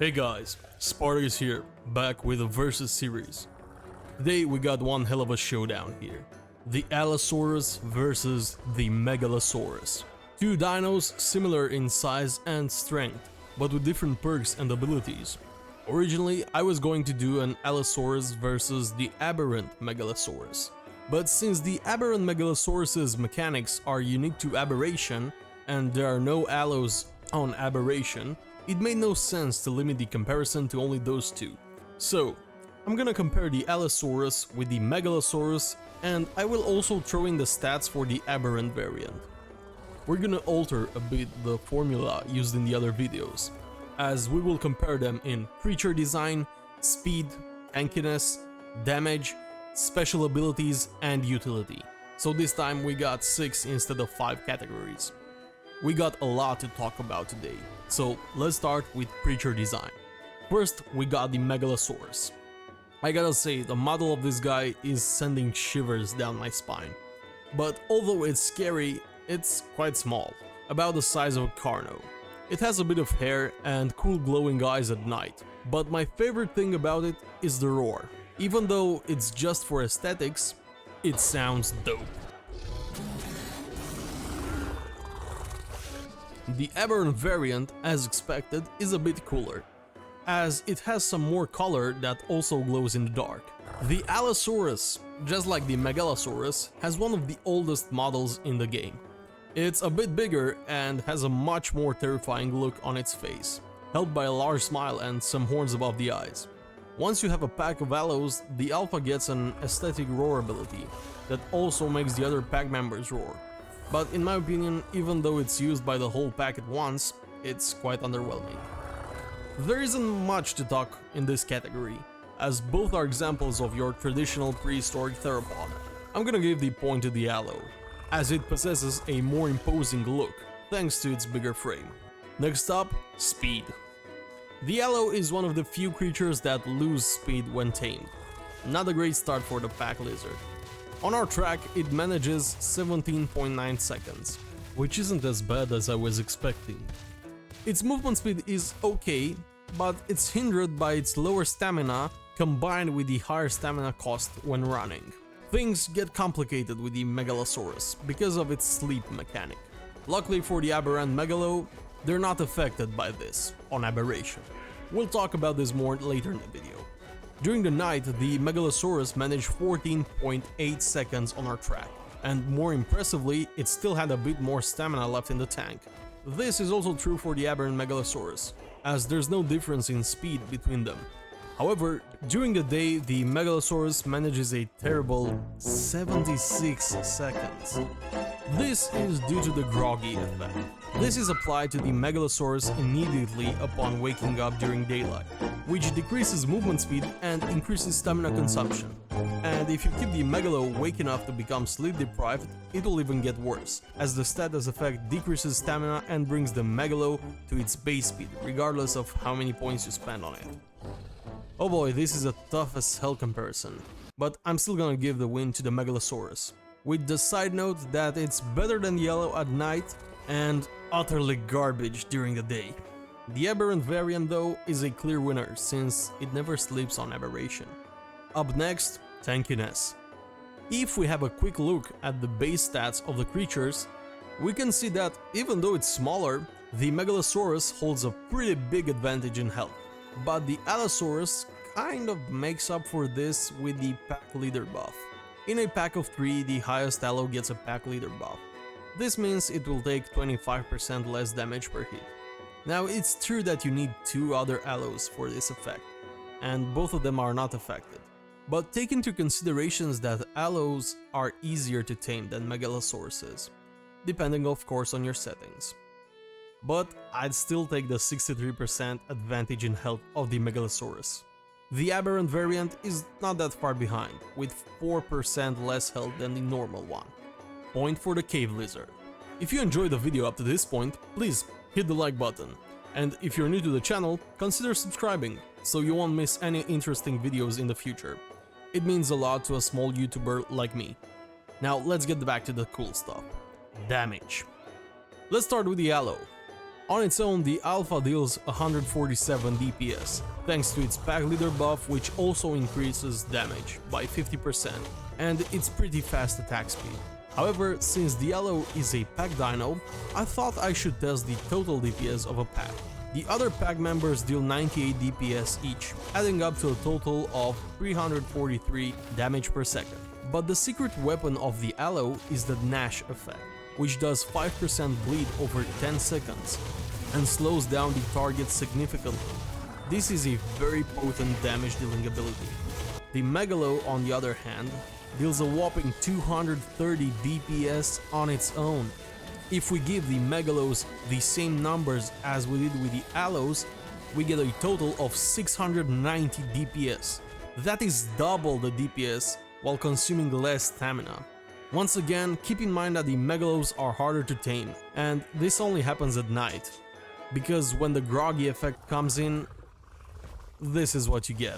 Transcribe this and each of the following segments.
Hey guys, Spartacus here, back with a Versus series. Today we got one hell of a showdown here. The Allosaurus versus the Megalosaurus. Two dinos similar in size and strength, but with different perks and abilities. Originally I was going to do an Allosaurus versus the aberrant Megalosaurus. But since the aberrant Megalosaurus's mechanics are unique to aberration, and there are no allos on aberration, it made no sense to limit the comparison to only those two. So, I'm gonna compare the Allosaurus with the Megalosaurus, and I will also throw in the stats for the aberrant variant. We're gonna alter a bit the formula used in the other videos, as we will compare them in creature design, speed, tankiness, damage, special abilities, and utility. So this time we got 6 instead of 5 categories. We got a lot to talk about today, so let's start with creature design. First, we got the Megalosaurus. I gotta say, the model of this guy is sending shivers down my spine. But although it's scary, it's quite small, about the size of a carno. It has a bit of hair and cool glowing eyes at night, but my favorite thing about it is the roar. Even though it's just for aesthetics, it sounds dope. The aberrant variant, as expected, is a bit cooler, as it has some more color that also glows in the dark. The Allosaurus, just like the Megalosaurus, has one of the oldest models in the game. It's a bit bigger and has a much more terrifying look on its face, helped by a large smile and some horns above the eyes. Once you have a pack of Allos, the Alpha gets an aesthetic roar ability that also makes the other pack members roar. But in my opinion, even though it's used by the whole pack at once, it's quite underwhelming. There isn't much to talk in this category, as both are examples of your traditional prehistoric theropod. I'm gonna give the point to the Allo, as it possesses a more imposing look, thanks to its bigger frame. Next up, speed. The Allo is one of the few creatures that lose speed when tamed. Not a great start for the pack lizard. On our track, it manages 17.9 seconds, which isn't as bad as I was expecting. Its movement speed is okay, but it's hindered by its lower stamina combined with the higher stamina cost when running. Things get complicated with the Megalosaurus because of its sleep mechanic. Luckily for the aberrant Megalo, they're not affected by this on aberration. We'll talk about this more later in the video. During the night, the Megalosaurus managed 14.8 seconds on our track, and more impressively, it still had a bit more stamina left in the tank. This is also true for the aberrant Megalosaurus, as there's no difference in speed between them. However, during the day, the Megalosaurus manages a terrible 76 seconds. This is due to the groggy effect. This is applied to the Megalosaurus immediately upon waking up during daylight, which decreases movement speed and increases stamina consumption. And if you keep the Megalo awake enough to become sleep deprived, it will even get worse, as the status effect decreases stamina and brings the Megalo to its base speed, regardless of how many points you spend on it. Oh boy, this is a tough as hell comparison, but I'm still gonna give the win to the Megalosaurus, with the side note that it's better than the Allo at night and utterly garbage during the day. The aberrant variant though is a clear winner since it never sleeps on aberration. Up next, tankiness. If we have a quick look at the base stats of the creatures, we can see that even though it's smaller, the Megalosaurus holds a pretty big advantage in health. But the Allosaurus kind of makes up for this with the pack leader buff. In a pack of 3, the highest Allo gets a pack leader buff. This means it will take 25% less damage per hit. Now it's true that you need 2 other Allos for this effect, and both of them are not affected. But take into considerations that Allos are easier to tame than Megalosauruses, depending of course on your settings. But I'd still take the 63% advantage in health of the Megalosaurus. The aberrant variant is not that far behind, with 4% less health than the normal one. Point for the cave lizard. If you enjoyed the video up to this point, please hit the like button. And if you're new to the channel, consider subscribing, so you won't miss any interesting videos in the future. It means a lot to a small YouTuber like me. Now let's get back to the cool stuff. Damage. Let's start with the Allo. On its own, the Alpha deals 147 DPS, thanks to its pack leader buff, which also increases damage by 50%, and its pretty fast attack speed. However, since the Allo is a pack dino, I thought I should test the total DPS of a pack. The other pack members deal 98 DPS each, adding up to a total of 343 damage per second. But the secret weapon of the Allo is the Gnash effect, which does 5% bleed over 10 seconds and slows down the target significantly. This is a very potent damage dealing ability. The Megalo, on the other hand, deals a whopping 230 DPS on its own. If we give the Megalos the same numbers as we did with the Allos, we get a total of 690 DPS. That is double the DPS while consuming less stamina. Once again, keep in mind that the Megalos are harder to tame, and this only happens at night, because when the groggy effect comes in, this is what you get.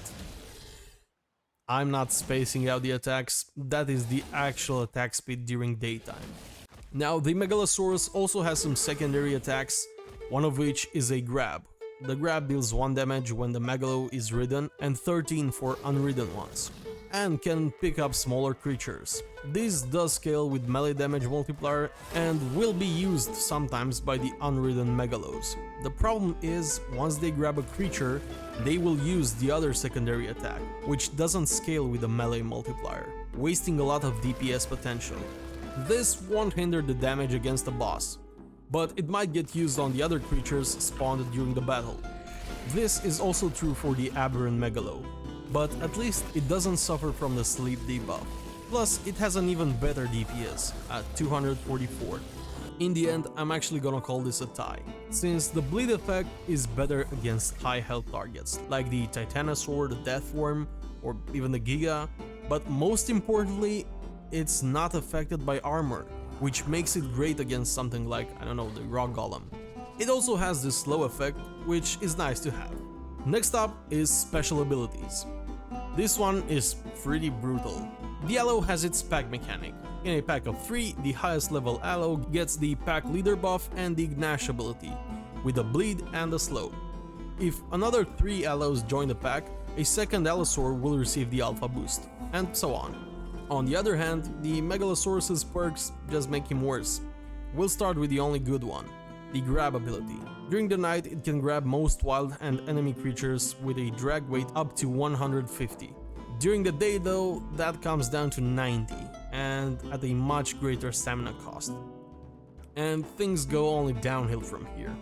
I'm not spacing out the attacks, that is the actual attack speed during daytime. Now, the Megalosaurus also has some secondary attacks, one of which is a grab. The grab deals 1 damage when the Megalo is ridden and 13 for unridden ones, and can pick up smaller creatures. This does scale with melee damage multiplier and will be used sometimes by the unridden Megalos. The problem is, once they grab a creature, they will use the other secondary attack, which doesn't scale with the melee multiplier, wasting a lot of DPS potential. This won't hinder the damage against the boss, but it might get used on the other creatures spawned during the battle. This is also true for the aberrant Megalo, but at least it doesn't suffer from the sleep debuff. Plus, it has an even better DPS at 244. In the end, I'm actually gonna call this a tie, since the bleed effect is better against high health targets, like the Titanosaur, the Deathworm, or even the Giga, but most importantly, it's not affected by armor, which makes it great against something like, I don't know, the Rock Golem. It also has this slow effect, which is nice to have. Next up is special abilities. This one is pretty brutal. The Allo has its pack mechanic. In a pack of 3, the highest level Allo gets the pack leader buff and the Gnash ability, with the bleed and the slow. If another 3 Allos join the pack, a second Allosaur will receive the alpha boost, and so on. On the other hand, the Megalosaurus's perks just make him worse. We'll start with the only good one, the grab ability. During the night, it can grab most wild and enemy creatures with a drag weight up to 150. During the day though, that comes down to 90, and at a much greater stamina cost. And things go only downhill from here.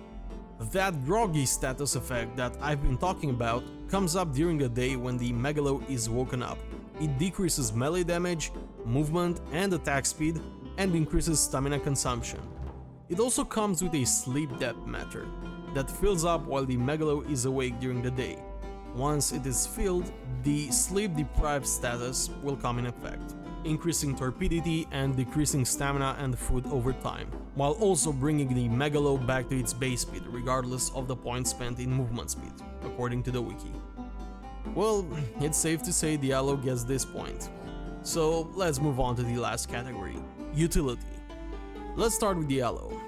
That groggy status effect that I've been talking about comes up during the day when the Megalo is woken up. It decreases melee damage, movement and attack speed, and increases stamina consumption. It also comes with a sleep depth meter that fills up while the Megalo is awake during the day. Once it is filled, the sleep deprived status will come in effect, increasing torpidity and decreasing stamina and food over time, while also bringing the Megalo back to its base speed regardless of the points spent in movement speed, according to the wiki. Well, it's safe to say the Allo gets this point. So let's move on to the last category, utility. Let's start with the Allo.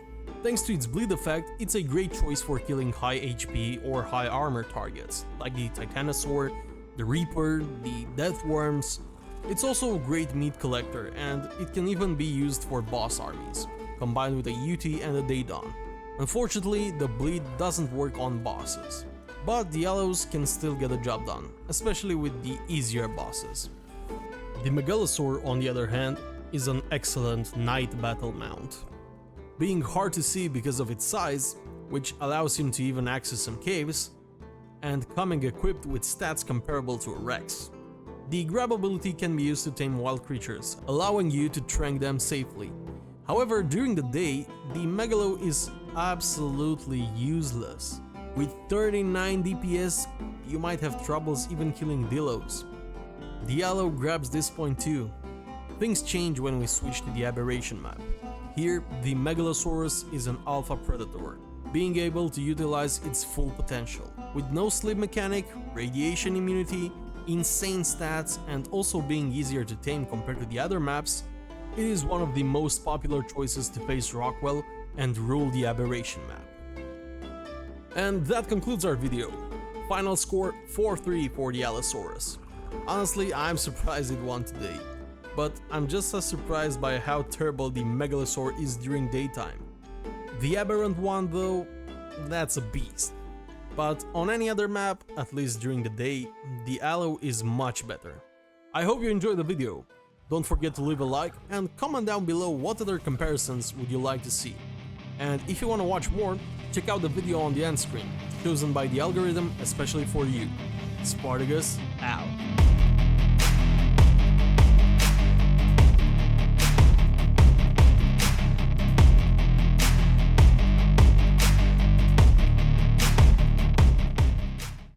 Thanks to its bleed effect, it's a great choice for killing high HP or high armor targets, like the Titanosaur, the Reaper, the Deathworms. It's also a great meat collector, and it can even be used for boss armies, combined with a UT and a Daedon. Unfortunately, the bleed doesn't work on bosses, but the Allos can still get the job done, especially with the easier bosses. The Megalosaur, on the other hand, is an excellent night battle mount. Being hard to see because of its size, which allows him to even access some caves, and coming equipped with stats comparable to a Rex. The grab ability can be used to tame wild creatures, allowing you to trank them safely. However, during the day, the Megalo is absolutely useless. With 39 DPS, you might have troubles even killing Dilos. The Allo grabs this point too. Things change when we switch to the Aberration map. Here, the Megalosaurus is an alpha predator, being able to utilize its full potential. With no sleep mechanic, radiation immunity, insane stats, and also being easier to tame compared to the other maps, it is one of the most popular choices to face Rockwell and rule the Aberration map. And that concludes our video. Final score 4-3 for the Allosaurus. Honestly, I'm surprised it won today, but I'm just as surprised by how terrible the Megalosaurus is during daytime. The aberrant one though, that's a beast. But on any other map, at least during the day, the Allo is much better. I hope you enjoyed the video. Don't forget to leave a like and comment down below what other comparisons would you like to see. And if you want to watch more, check out the video on the end screen, chosen by the algorithm especially for you. Spartacus out.